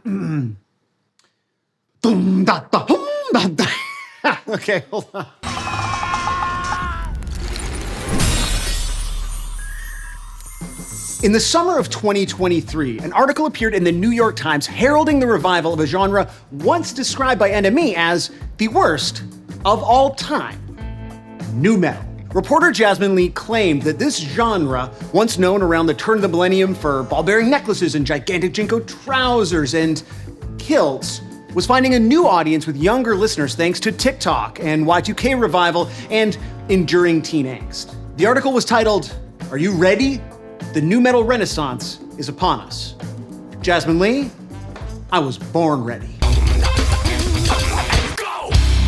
Okay, hold on. In the summer of 2023, an article appeared in the New York Times heralding the revival of a genre once described by NME as the worst of all time: nu metal. Reporter Jasmine Lee claimed that this genre, once known around the turn of the millennium for ball-bearing necklaces and gigantic Jinko trousers and kilts, was finding a new audience with younger listeners thanks to TikTok and Y2K revival and enduring teen angst. The article was titled, "Are You Ready? The Nu Metal Renaissance is Upon Us." Jasmine Lee, I was born ready.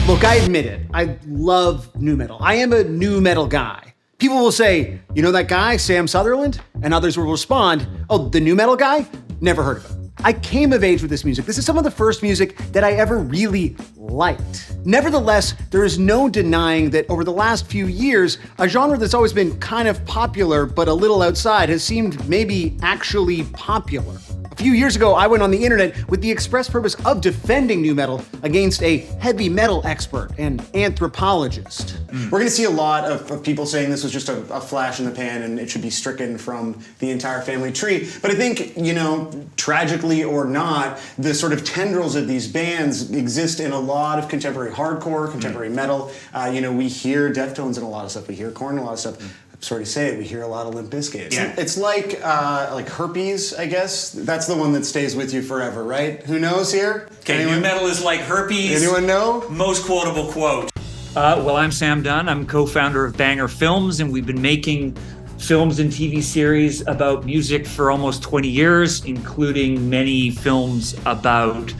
Look, I admit it, I love nu metal. I am a nu metal guy. People will say, you know that guy, Sam Sutherland? And others will respond, oh, the nu metal guy? Never heard of him. I came of age with this music. This is some of the first music that I ever really liked. Nevertheless, there is no denying that over the last few years, a genre that's always been kind of popular but a little outside has seemed maybe actually popular. A few years ago, I went on the internet with the express purpose of defending nu metal against a heavy metal expert and anthropologist. We're gonna see a lot of people saying this was just a flash in the pan and it should be stricken from the entire family tree. But I think, you know, tragically or not, the sort of tendrils of these bands exist in a lot of contemporary hardcore, contemporary metal. You know, we hear Deftones in a lot of stuff. We hear Korn in a lot of stuff. I'm sorry to say it, we hear a lot of Limp Bizkit. Yeah. It's like herpes, I guess. That's the one that stays with you forever, right? Who knows here? Okay, nu metal is like herpes. Anyone know? Most quotable quote. Well, I'm Sam Dunn. I'm co-founder of Banger Films, and we've been making films and TV series about music for almost 20 years, including many films about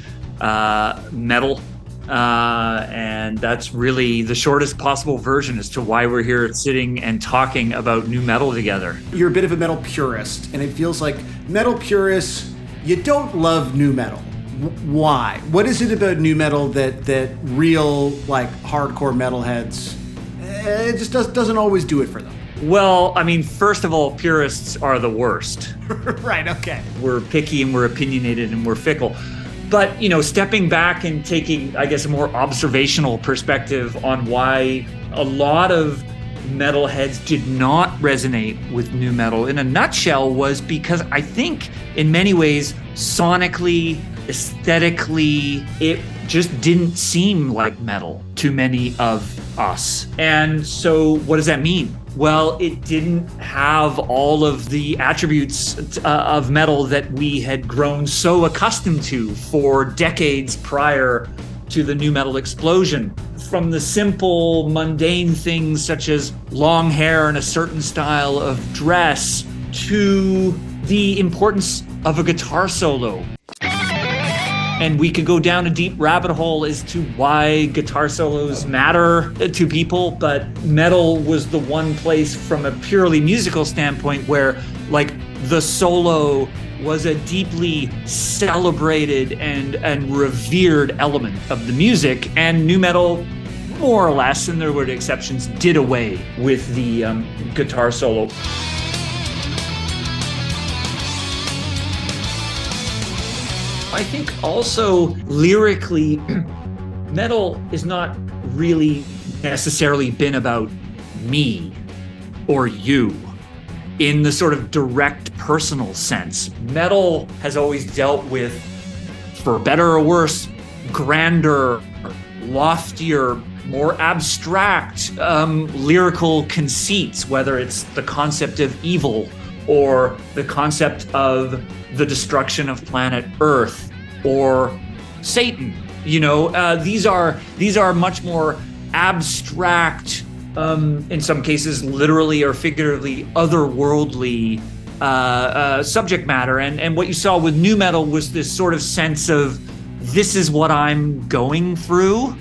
metal. And that's really the shortest possible version as to why we're here sitting and talking about nu metal together. You're a bit of a metal purist, and it feels like metal purists, you don't love nu metal. Why? What is it about nu metal that real, like, hardcore metalheads, it just doesn't always do it for them? Well, I mean, first of all, purists are the worst. Right, okay. We're picky and we're opinionated and we're fickle. But, you know, stepping back and taking, I guess, a more observational perspective on why a lot of metalheads did not resonate with nu metal in a nutshell was because I think in many ways, sonically, aesthetically, it just didn't seem like metal to many of us. And so what does that mean? Well, it didn't have all of the attributes of metal that we had grown so accustomed to for decades prior to the nu metal explosion. From the simple, mundane things such as long hair and a certain style of dress to the importance of a guitar solo. And we could go down a deep rabbit hole as to why guitar solos matter to people, but metal was the one place from a purely musical standpoint where, like, the solo was a deeply celebrated and revered element of the music, and nu metal, more or less, and there were exceptions, did away with the guitar solo. I think also lyrically, metal is not really necessarily been about me or you in the sort of direct personal sense. Metal has always dealt with, for better or worse, grander, loftier, more abstract lyrical conceits, whether it's the concept of evil or the concept of the destruction of planet Earth or Satan. You know, these are much more abstract, in some cases literally or figuratively otherworldly subject matter. And what you saw with nu metal was this sort of sense of, this is what I'm going through.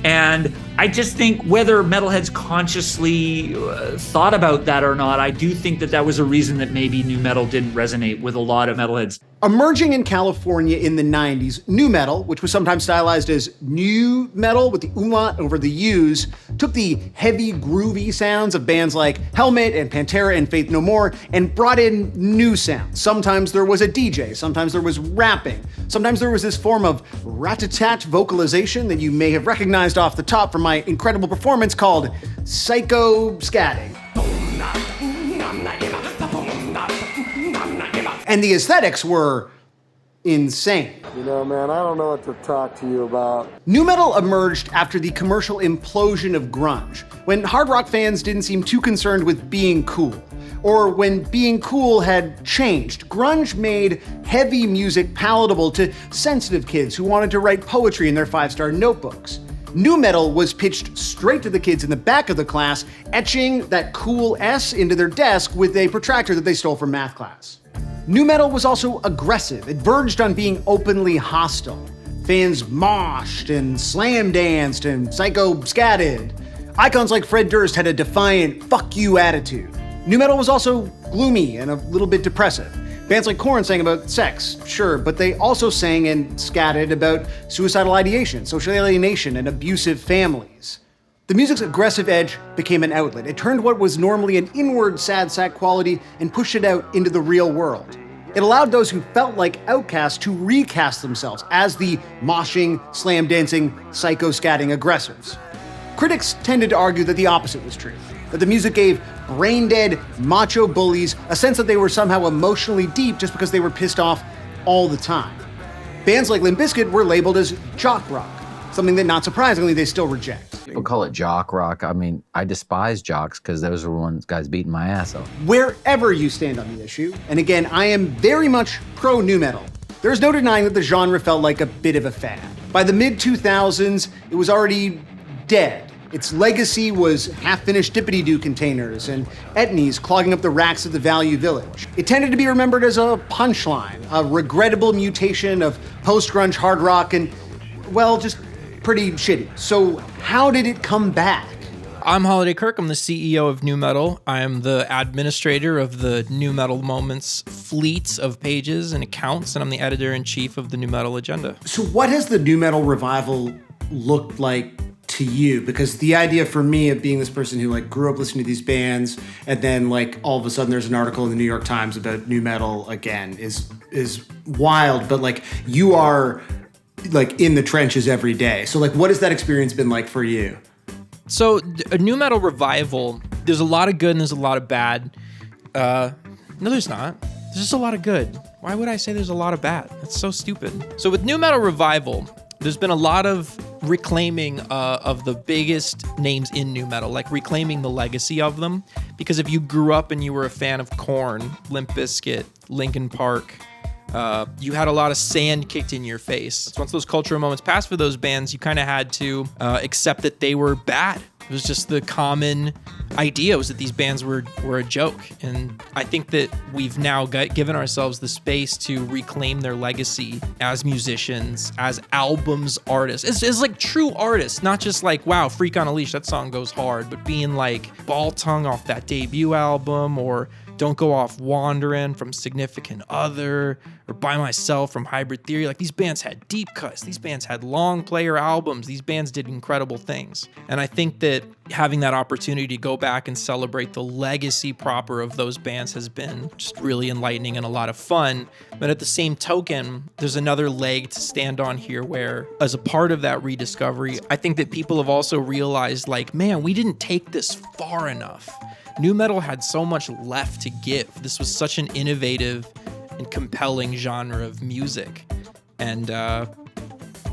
And I just think whether metalheads consciously thought about that or not, I do think that was a reason that maybe nu metal didn't resonate with a lot of metalheads. Emerging in California in the 90s, nu metal, which was sometimes stylized as new metal with the umlaut over the U's, took the heavy, groovy sounds of bands like Helmet and Pantera and Faith No More and brought in new sounds. Sometimes there was a DJ, sometimes there was rapping, sometimes there was this form of rat-a-tat vocalization that you may have recognized off the top from my incredible performance called psycho scatting. And the aesthetics were insane. You know, man, I don't know what to talk to you about. Nu metal emerged after the commercial implosion of grunge, when hard rock fans didn't seem too concerned with being cool, or when being cool had changed. Grunge made heavy music palatable to sensitive kids who wanted to write poetry in their 5-star notebooks. Nu metal was pitched straight to the kids in the back of the class, etching that cool S into their desk with a protractor that they stole from math class. Nu metal was also aggressive. It verged on being openly hostile. Fans moshed and slam danced and psycho scatted. Icons like Fred Durst had a defiant fuck you attitude. Nu metal was also gloomy and a little bit depressive. Bands like Korn sang about sex, sure, but they also sang and scatted about suicidal ideation, social alienation, and abusive families. The music's aggressive edge became an outlet. It turned what was normally an inward sad sack quality and pushed it out into the real world. It allowed those who felt like outcasts to recast themselves as the moshing, slam dancing, psycho scatting aggressors. Critics tended to argue that the opposite was true, that the music gave brain-dead macho bullies a sense that they were somehow emotionally deep just because they were pissed off all the time. Bands like Limp Bizkit were labeled as jock rock, something that, not surprisingly, they still reject. People call it jock rock. I mean, I despise jocks because those are the ones guys beating my ass off. Wherever you stand on the issue, and again, I am very much pro nu metal, there's no denying that the genre felt like a bit of a fad. By the mid-2000s, it was already dead. Its legacy was half-finished dippity-doo containers and etnies clogging up the racks of the Value Village. It tended to be remembered as a punchline, a regrettable mutation of post-grunge hard rock and, well, just pretty shitty. So how did it come back? I'm Holiday Kirk. I'm the CEO of Nu Metal. I'm the administrator of the Nu Metal Moments fleets of pages and accounts, and I'm the editor-in-chief of the Nu Metal Agenda. So what has the nu metal revival looked like to you? Because the idea for me of being this person who like grew up listening to these bands and then like all of a sudden there's an article in the New York Times about nu metal again is wild, but like you are like in the trenches every day. So like what has that experience been like for you? So a nu metal revival, there's a lot of good and there's a lot of bad. No, there's not. There's just a lot of good. Why would I say there's a lot of bad? That's so stupid. So with nu metal revival, there's been a lot of reclaiming of the biggest names in nu metal, like reclaiming the legacy of them. Because if you grew up and you were a fan of Korn, Limp Bizkit, Linkin Park, you had a lot of sand kicked in your face. So once those cultural moments passed for those bands, you kind of had to accept that they were bad. It was just the common idea was that these bands were a joke. And I think that we've now given ourselves the space to reclaim their legacy as musicians, as albums artists. It's like true artists, not just like, wow, Freak on a Leash, that song goes hard, but being like Ball Tongue off that debut album, or Don't Go Off Wandering from Significant Other, or By Myself from Hybrid Theory. Like, these bands had deep cuts. These bands had long player albums. These bands did incredible things. And I think that having that opportunity to go back and celebrate the legacy proper of those bands has been just really enlightening and a lot of fun. But at the same token, there's another leg to stand on here where, as a part of that rediscovery, I think that people have also realized, like, man, we didn't take this far enough. Nu metal had so much left to give. This was such an innovative and compelling genre of music. And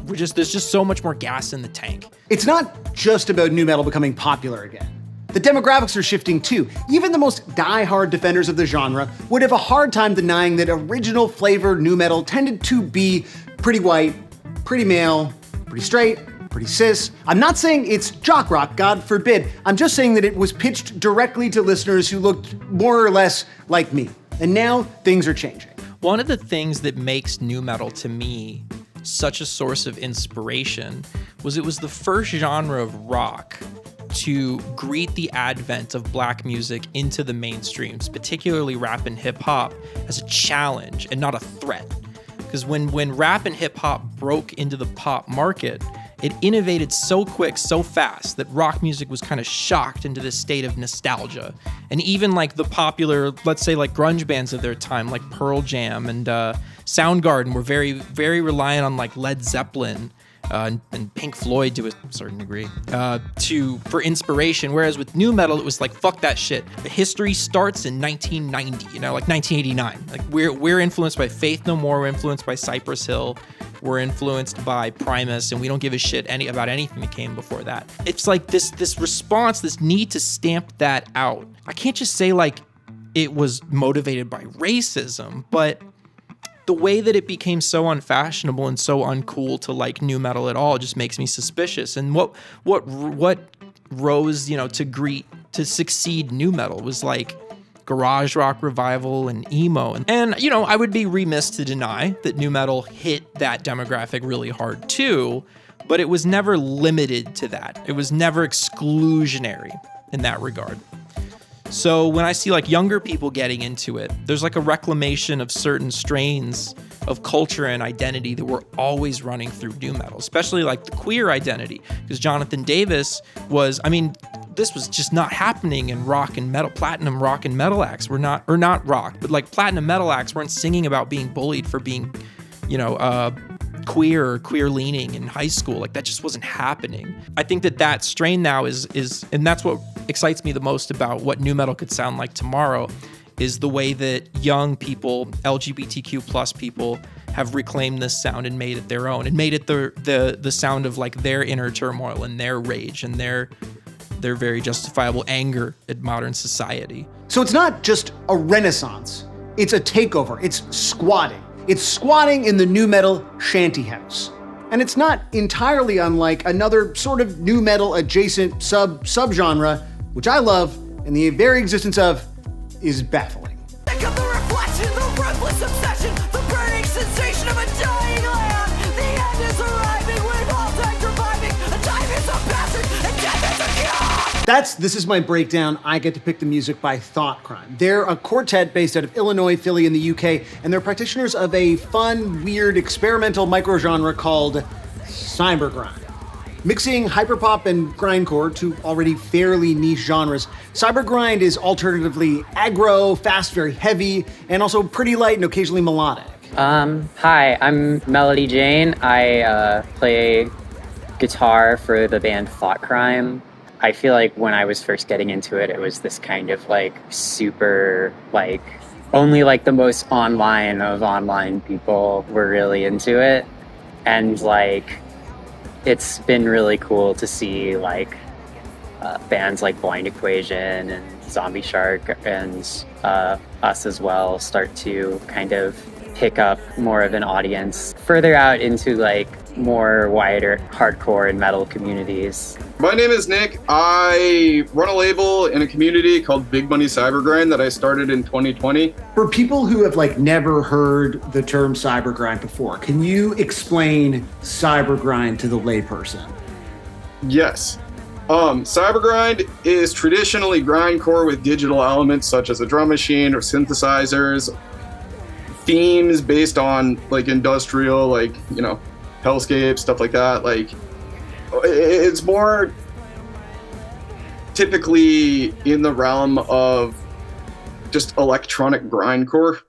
there's just so much more gas in the tank. It's not just about nu metal becoming popular again. The demographics are shifting too. Even the most die-hard defenders of the genre would have a hard time denying that original flavor nu metal tended to be pretty white, pretty male, pretty straight, pretty cis. I'm not saying it's jock rock, God forbid. I'm just saying that it was pitched directly to listeners who looked more or less like me. And now things are changing. One of the things that makes nu metal to me such a source of inspiration was it was the first genre of rock to greet the advent of black music into the mainstreams, particularly rap and hip hop, as a challenge and not a threat. Because when rap and hip hop broke into the pop market, it innovated so quick, so fast, that rock music was kind of shocked into this state of nostalgia. And even like the popular, let's say like grunge bands of their time, like Pearl Jam and Soundgarden, were very, very reliant on like Led Zeppelin and Pink Floyd to a certain degree for inspiration. Whereas with nu metal, it was like, fuck that shit. The history starts in 1990, like 1989. Like we're influenced by Faith No More, we're influenced by Cypress Hill, we're influenced by Primus, and we don't give a shit about anything that came before that. It's like this response, this need to stamp that out. I can't just say like it was motivated by racism, but the way that it became so unfashionable and so uncool to like nu metal at all just makes me suspicious. And what rose, to succeed nu metal was like garage rock revival and emo. And I would be remiss to deny that nu metal hit that demographic really hard too, but it was never limited to that. It was never exclusionary in that regard. So when I see like younger people getting into it, there's like a reclamation of certain strains of culture and identity that were always running through nu metal, especially like the queer identity, because Jonathan Davis this was just not happening in rock and metal. Platinum rock and metal acts were not rock, but like platinum metal acts weren't singing about being bullied for being, queer or queer leaning in high school. Like that just wasn't happening. I think that strain now is, and that's what excites me the most about what nu metal could sound like tomorrow, is the way that young people, LGBTQ plus people, have reclaimed this sound and made it their own, and made it the sound of like their inner turmoil and their rage and their very justifiable anger at modern society. So it's not just a renaissance, it's a takeover, it's squatting. It's squatting in the nu metal shanty house. And it's not entirely unlike another sort of nu metal adjacent subgenre, which I love, and the very existence of is baffling. Think of the reflection, the ruthless obsession, the burning sensation of a dying land. The end is arriving with all time reviving. A time is a passage, and death is a cure. This is my breakdown. I get to pick the music by Thought Crime. They're a quartet based out of Illinois, Philly, in the UK, and they're practitioners of a fun, weird, experimental microgenre called Cybergrind. Mixing hyperpop and grindcore, two already fairly niche genres, Cybergrind is alternatively aggro, fast, very heavy, and also pretty light and occasionally melodic. Hi, I'm Melody Jane. I play guitar for the band Thought Crime. I feel like when I was first getting into it, it was this kind of like super, like only like the most online of online people were really into it. And like, it's been really cool to see like bands like Blind Equation and Zombie Shark and us as well start to kind of pick up more of an audience further out into like more wider hardcore and metal communities. My name is Nick. I run a label in a community called Big Money Cybergrind that I started in 2020. For people who have like never heard the term cybergrind before, can you explain cybergrind to the layperson? Yes. Cybergrind is traditionally grindcore with digital elements such as a drum machine or synthesizers, themes based on like industrial, like, hellscape, stuff like that. Like, it's more typically in the realm of just electronic grindcore.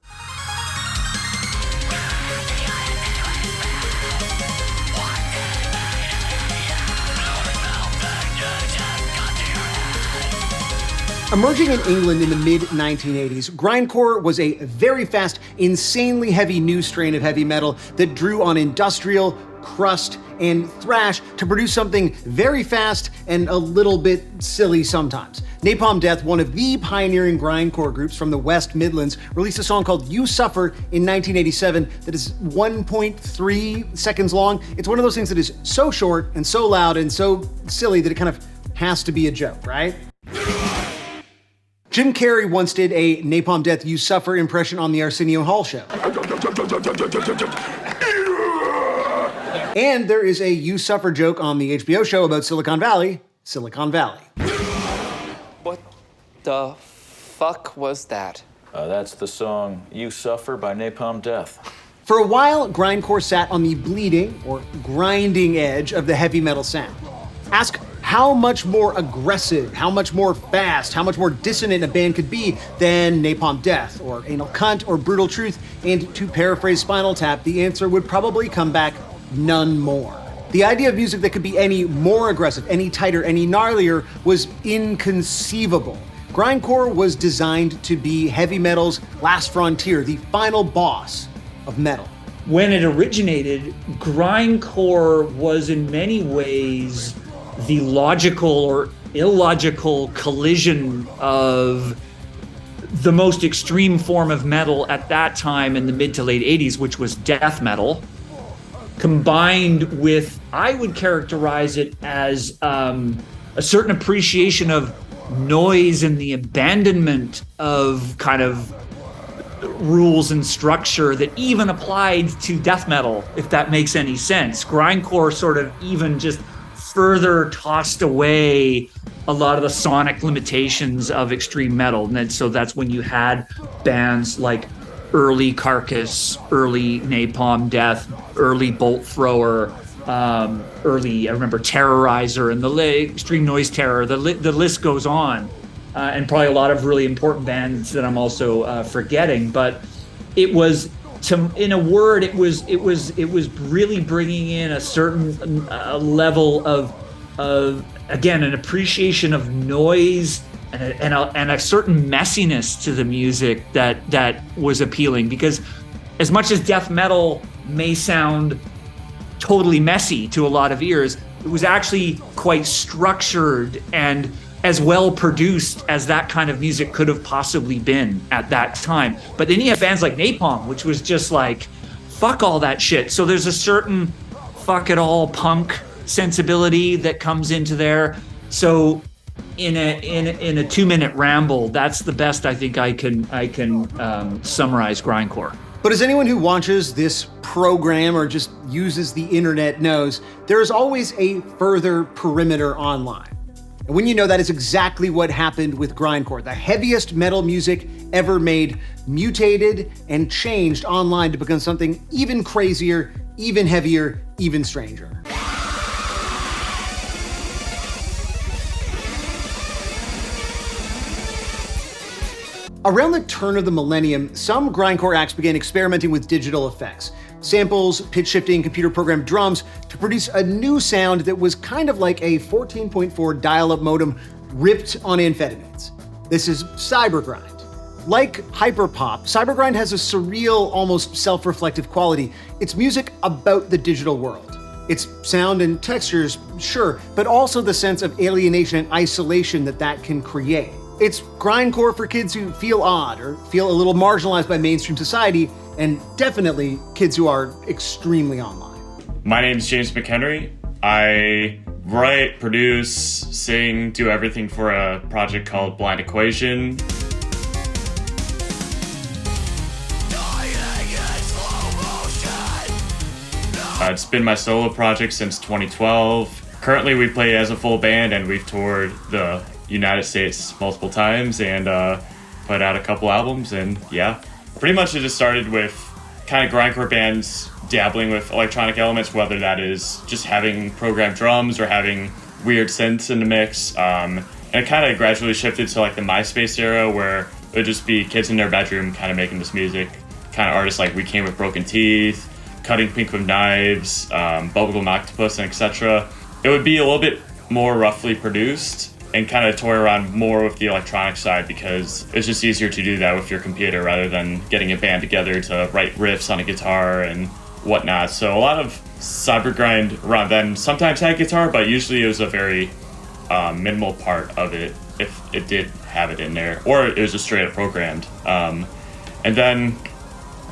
Emerging in England in the mid-1980s, grindcore was a very fast, insanely heavy new strain of heavy metal that drew on industrial, crust, and thrash to produce something very fast and a little bit silly sometimes. Napalm Death, one of the pioneering grindcore groups from the West Midlands, released a song called You Suffer in 1987 that is 1.3 seconds long. It's one of those things that is so short and so loud and so silly that it kind of has to be a joke, right? Jim Carrey once did a Napalm Death You Suffer impression on the Arsenio Hall show. And there is a You Suffer joke on the HBO show about Silicon Valley, Silicon Valley. What the fuck was that? That's the song You Suffer by Napalm Death. For a while, grindcore sat on the bleeding or grinding edge of the heavy metal sound. Ask how much more aggressive, how much more fast, how much more dissonant a band could be than Napalm Death or Anal Cunt or Brutal Truth, and to paraphrase Spinal Tap, the answer would probably come back none more. The idea of music that could be any more aggressive, any tighter, any gnarlier was inconceivable. Grindcore was designed to be heavy metal's last frontier, the final boss of metal. When it originated, grindcore was in many ways the logical or illogical collision of the most extreme form of metal at that time in the mid to late 80s, which was death metal, combined with, I would characterize it as a certain appreciation of noise and the abandonment of kind of rules and structure that even applied to death metal, if that makes any sense. Grindcore sort of even just further tossed away a lot of the sonic limitations of extreme metal. And then, so that's when you had bands like early Carcass, early Napalm Death, early Bolt Thrower, early, I remember Terrorizer and the Extreme Noise Terror, the list goes on. And probably a lot of really important bands that I'm also forgetting. But it was, in a word, it was really bringing in a certain level of again, an appreciation of noise and a certain messiness to the music that was appealing. Because as much as death metal may sound totally messy to a lot of ears, it was actually quite structured and as well produced as that kind of music could have possibly been at that time. But then you have bands like Napalm, which was just like, fuck all that shit. So there's a certain fuck it all punk sensibility that comes into there. So in a 2-minute ramble, that's the best I think I can summarize grindcore. But as anyone who watches this program or just uses the internet knows, there is always a further perimeter online. And when you know that is exactly what happened with grindcore. The heaviest metal music ever made mutated and changed online to become something even crazier, even heavier, even stranger. Around the turn of the millennium, some grindcore acts began experimenting with digital effects, samples, pitch shifting, computer-programmed drums to produce a new sound that was kind of like a 14.4 dial-up modem ripped on amphetamines. This is cybergrind. Like hyperpop, cybergrind has a surreal, almost self-reflective quality. It's music about the digital world. It's sound and textures, sure, but also the sense of alienation and isolation that can create. It's grindcore for kids who feel odd or feel a little marginalized by mainstream society, and definitely kids who are extremely online. My name's James McHenry. I write, produce, sing, do everything for a project called Blind Equation. It's been my solo project since 2012. Currently we play as a full band and we've toured the United States multiple times and put out a couple albums, and yeah. Pretty much it just started with kind of grindcore bands dabbling with electronic elements, whether that is just having programmed drums or having weird synths in the mix. And it kind of gradually shifted to like the MySpace era where it would just be kids in their bedroom kind of making this music. Kind of artists like We Came With Broken Teeth, Cutting Pink with Knives, Bubblegum Octopus, and etc. It would be a little bit more roughly produced and kind of toy around more with the electronic side because it's just easier to do that with your computer rather than getting a band together to write riffs on a guitar and whatnot. So a lot of cybergrind around then sometimes had guitar, but usually it was a very minimal part of it if it did have it in there, or it was just straight up programmed. And then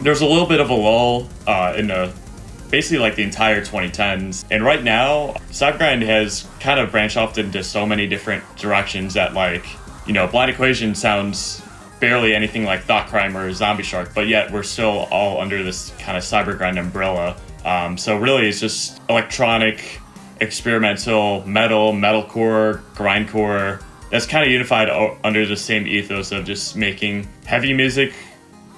there's a little bit of a lull in the basically like the entire 2010s. And right now, Cybergrind has kind of branched off into so many different directions that like, you know, Blind Equation sounds barely anything like Thought Crime or Zombie Shark, but yet we're still all under this kind of Cybergrind umbrella. So really it's just electronic, experimental, metal, metalcore, grindcore. That's kind of unified under the same ethos of just making heavy music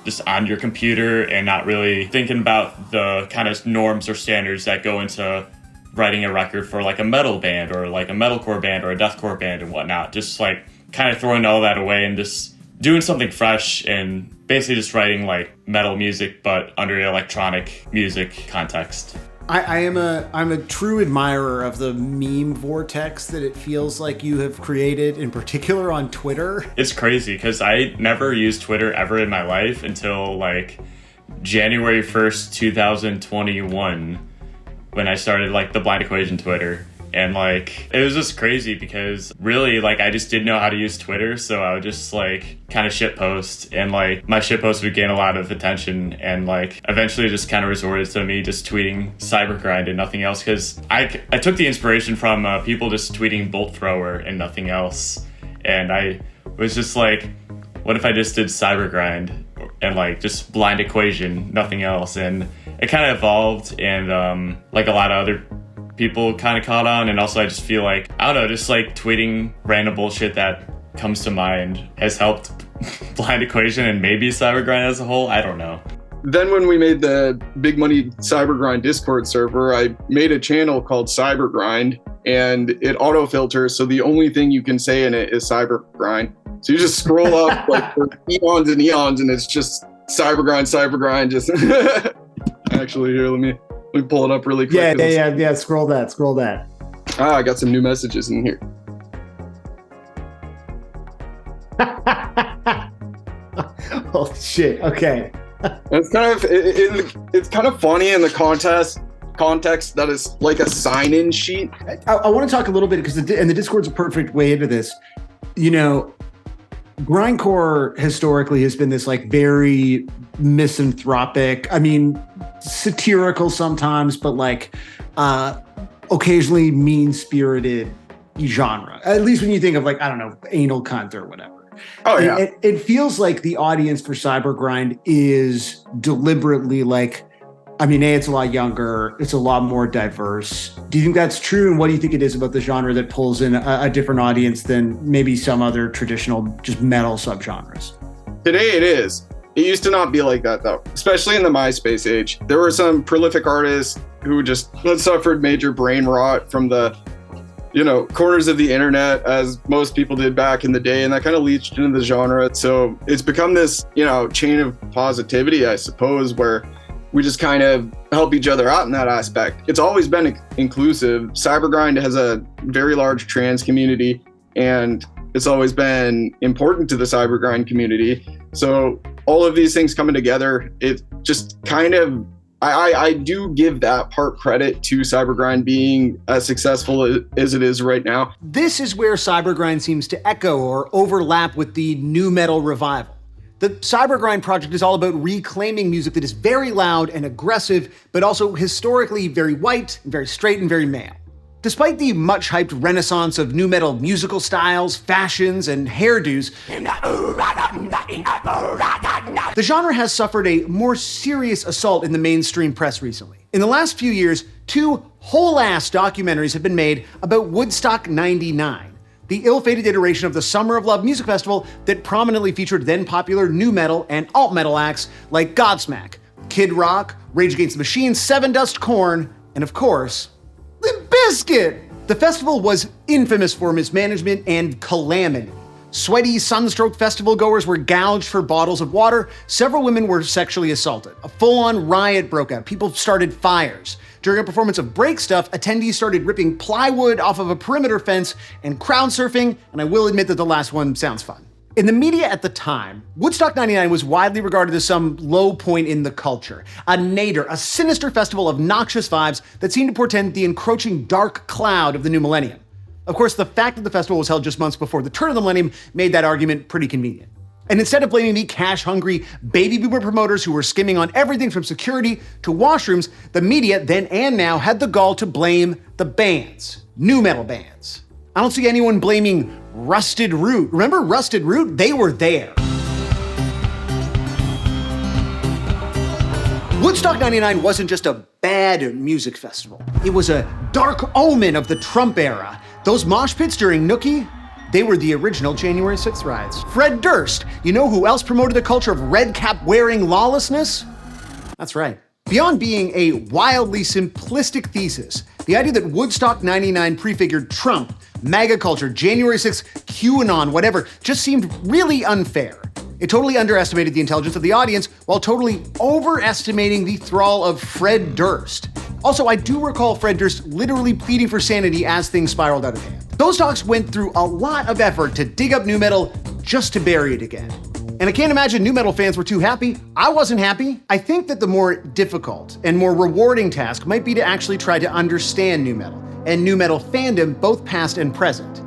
just on your computer and not really thinking about the kind of norms or standards that go into writing a record for like a metal band or like a metalcore band or a deathcore band and whatnot. Just like kind of throwing all that away and just doing something fresh and basically just writing like metal music but under an electronic music context. I'm a true admirer of the meme vortex that it feels like you have created, in particular on Twitter. It's crazy because I never used Twitter ever in my life until like January 1st, 2021, when I started like the Blind Equation Twitter. And like, it was just crazy because really like I just didn't know how to use Twitter. So I would just like kind of shitpost and like my shitpost would gain a lot of attention. And like eventually just kind of resorted to me just tweeting Cybergrind and nothing else. Cause I took the inspiration from people just tweeting Bolt Thrower and nothing else. And I was just like, what if I just did Cybergrind and like just Blind Equation, nothing else. And it kind of evolved and like a lot of other people kind of caught on, and also I just feel like, I don't know, just like tweeting random bullshit that comes to mind has helped Blind Equation and maybe Cybergrind as a whole. I don't know. Then when we made the Big Money Cybergrind Discord server, I made a channel called Cybergrind, and it auto-filters, so the only thing you can say in it is Cybergrind. So you just scroll up like for eons and eons, and it's just Cybergrind, just... Actually, here, let me pull it up really quick. Yeah. Scroll that. I got some new messages in here. Oh shit. Okay. It's kind of funny in the context that is like a sign-in sheet. I want to talk a little bit because the Discord's a perfect way into this. You know, grindcore historically has been this like very misanthropic, I mean, satirical sometimes, but like occasionally mean-spirited genre. At least when you think of like, I don't know, anal cunt or whatever. Oh yeah. It feels like the audience for Cybergrind is deliberately like, I mean, it's a lot younger, it's a lot more diverse. Do you think that's true? And what do you think it is about the genre that pulls in a different audience than maybe some other traditional just metal subgenres? Today it is. It used to not be like that though, especially in the MySpace age. There were some prolific artists who just suffered major brain rot from the, corners of the internet, as most people did back in the day, and that kind of leached into the genre. So it's become this, chain of positivity, I suppose, where we just kind of help each other out in that aspect. It's always been inclusive. Cybergrind has a very large trans community, and it's always been important to the Cybergrind community. So all of these things coming together, it just kind of, I do give that part credit to Cybergrind being as successful as it is right now. This is where Cybergrind seems to echo or overlap with the nu metal revival. The Cybergrind project is all about reclaiming music that is very loud and aggressive, but also historically very white, very straight, and very male. Despite the much-hyped renaissance of nu metal musical styles, fashions, and hairdos, the genre has suffered a more serious assault in the mainstream press recently. In the last few years, 2 whole-ass documentaries have been made about Woodstock 99, the ill-fated iteration of the Summer of Love music festival that prominently featured then-popular nu metal and alt-metal acts like Godsmack, Kid Rock, Rage Against the Machine, Sevendust, Korn, and of course, Limp Bizkit! The festival was infamous for mismanagement and calamity. Sweaty, sunstroke festival goers were gouged for bottles of water. Several women were sexually assaulted. A full-on riot broke out. People started fires. During a performance of Break Stuff, attendees started ripping plywood off of a perimeter fence and crowd surfing, and I will admit that the last one sounds fun. In the media at the time, Woodstock 99 was widely regarded as some low point in the culture, a nadir, a sinister festival of noxious vibes that seemed to portend the encroaching dark cloud of the new millennium. Of course, the fact that the festival was held just months before the turn of the millennium made that argument pretty convenient. And instead of blaming the cash-hungry baby boomer promoters who were skimming on everything from security to washrooms, the media then and now had the gall to blame the bands, nu metal bands. I don't see anyone blaming Rusted Root. Remember Rusted Root? They were there. Woodstock 99 wasn't just a bad music festival. It was a dark omen of the Trump era. Those mosh pits during Nookie, they were the original January 6th riots. Fred Durst, you know who else promoted a culture of red cap wearing lawlessness? That's right. Beyond being a wildly simplistic thesis, the idea that Woodstock 99 prefigured Trump, MAGA culture, January 6th, QAnon, whatever, just seemed really unfair. It totally underestimated the intelligence of the audience while totally overestimating the thrall of Fred Durst. Also, I do recall Fred Durst literally pleading for sanity as things spiraled out of hand. Those talks went through a lot of effort to dig up nu metal just to bury it again. And I can't imagine nu metal fans were too happy. I wasn't happy. I think that the more difficult and more rewarding task might be to actually try to understand nu metal and nu metal fandom, both past and present.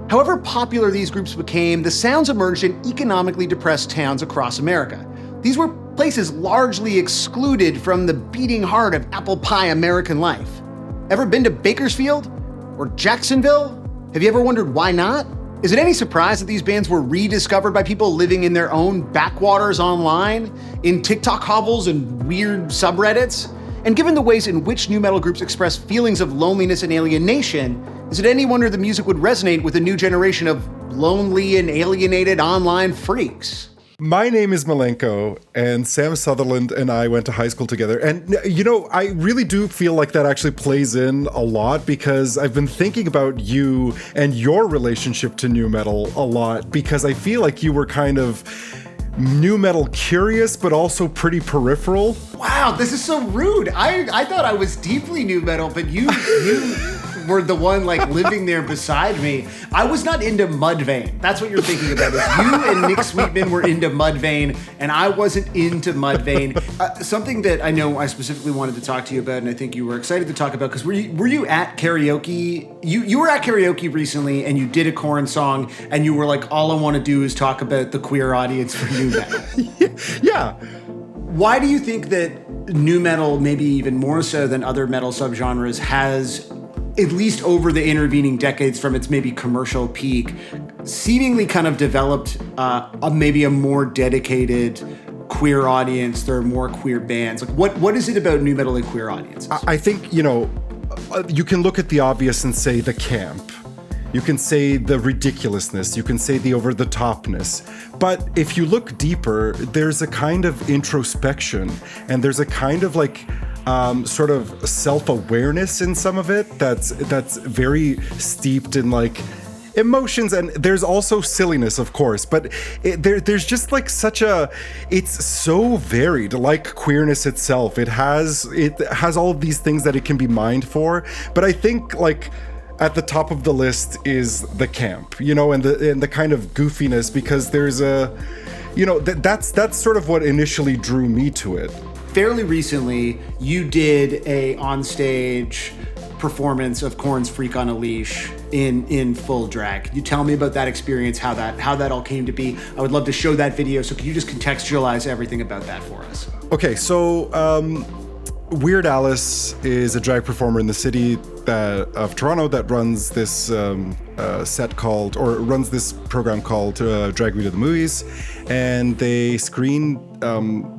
However popular these groups became, the sounds emerged in economically depressed towns across America. These were places largely excluded from the beating heart of apple pie American life. Ever been to Bakersfield or Jacksonville? Have you ever wondered why not? Is it any surprise that these bands were rediscovered by people living in their own backwaters online, in TikTok hovels and weird subreddits? And given the ways in which nu metal groups express feelings of loneliness and alienation, is it any wonder the music would resonate with a new generation of lonely and alienated online freaks? My name is Malenko, and Sam Sutherland and I went to high school together. And, you know, I really do feel like that actually plays in a lot because I've been thinking about you and your relationship to nu metal a lot because I feel like you were kind of nu metal curious, but also pretty peripheral. Wow, this is so rude. I thought I was deeply nu metal, but you were the one like living there beside me. I was not into Mudvayne. That's what you're thinking about. Is you and Nick Sweetman were into Mudvayne, and I wasn't into Mudvayne. Something that I know I specifically wanted to talk to you about, and I think you were excited to talk about, because were you at karaoke? You were at karaoke recently, and you did a Korn song, and you were like, all I want to do is talk about the queer audience for nu metal. Yeah. Why do you think that nu metal, maybe even more so than other metal subgenres, has, at least over the intervening decades from its maybe commercial peak, seemingly kind of developed maybe a more dedicated queer audience? There are more queer bands. Like, what is it about nu metal and queer audiences? I think, you know, you can look at the obvious and say the camp. You can say the ridiculousness, you can say the over-the-topness. But if you look deeper, there's a kind of introspection and there's a kind of like sort of self-awareness in some of it that's very steeped in like emotions, and there's also silliness, of course, but there's just like it's so varied, like queerness itself. It has all of these things that it can be mined for, but I think like at the top of the list is the camp, you know, and the kind of goofiness, because there's that's sort of what initially drew me to it. Fairly recently, you did a onstage performance of Korn's Freak on a Leash in full drag. Can you tell me about that experience, how that all came to be? I would love to show that video, so can you just contextualize everything about that for us? Okay, so Weird Alice is a drag performer in the city of Toronto that runs this runs this program called Drag Me to the Movies, and they screen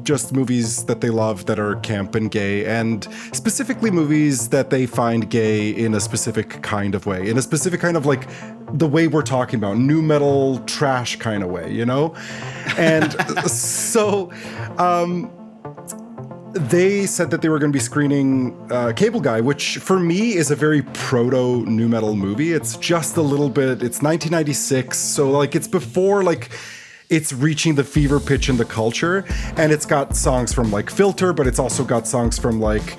just movies that they love that are camp and gay, and specifically movies that they find gay in a specific kind of way, in a specific kind of like the way we're talking about, nu metal trash kind of way, you know? And so they said that they were going to be screening Cable Guy, which for me is a very proto nu metal movie. It's just a little bit, it's 1996, so like it's before like it's reaching the fever pitch in the culture, and it's got songs from like Filter, but it's also got songs from like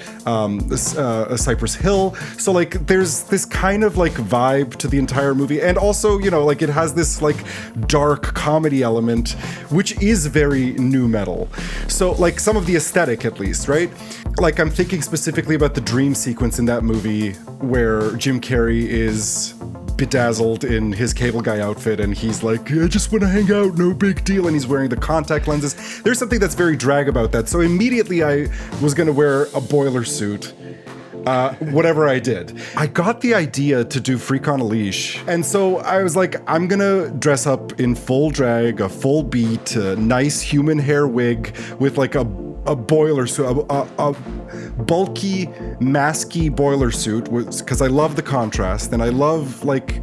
Cypress Hill. So like there's this kind of like vibe to the entire movie, and also, you know, like it has this like dark comedy element, which is very nu metal. So like some of the aesthetic, at least, right? Like I'm thinking specifically about the dream sequence in that movie where Jim Carrey is bedazzled in his Cable Guy outfit, and he's like, I just want to hang out, no big deal, and he's wearing the contact lenses. There's something that's very drag about that, so immediately I was going to wear a boiler suit, whatever I did. I got the idea to do Freak on a Leash, and so I was like, I'm gonna dress up in full drag, a full beat, a nice human hair wig with like a a boiler suit, a bulky, masky boiler suit, because I love the contrast, and I love, like,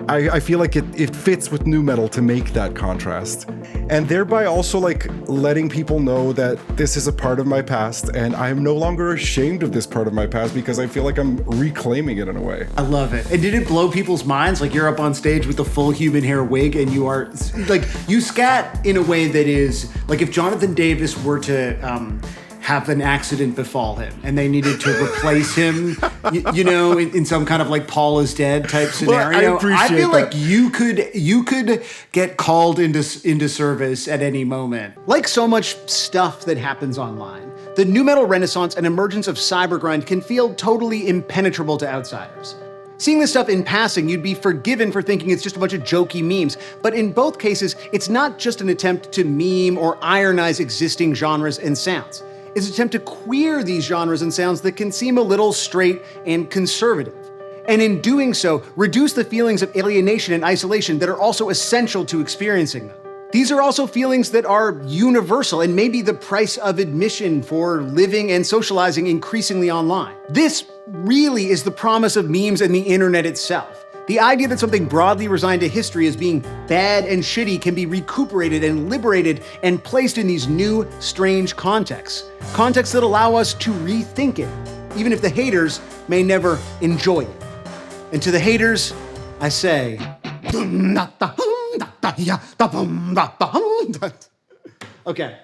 I feel like it fits with nu metal to make that contrast. And thereby also, like, letting people know that this is a part of my past, and I am no longer ashamed of this part of my past because I feel like I'm reclaiming it in a way. I love it. And did it blow people's minds? Like, you're up on stage with a full human hair wig and you are, like, you scat in a way that is, like, if Jonathan Davis were to have an accident befall him and they needed to replace him, you know, in some kind of like Paul is dead type scenario. Well, I feel that. like you could get called into service at any moment. Like so much stuff that happens online, the nu metal renaissance and emergence of cybergrind can feel totally impenetrable to outsiders. Seeing this stuff in passing, you'd be forgiven for thinking it's just a bunch of jokey memes. But in both cases, it's not just an attempt to meme or ironize existing genres and sounds. It's an attempt to queer these genres and sounds that can seem a little straight and conservative. And in doing so, reduce the feelings of alienation and isolation that are also essential to experiencing them. These are also feelings that are universal and may be the price of admission for living and socializing increasingly online. This really is the promise of memes and the internet itself. The idea that something broadly resigned to history as being bad and shitty can be recuperated and liberated and placed in these new, strange contexts. Contexts that allow us to rethink it, even if the haters may never enjoy it. And to the haters, I say, okay.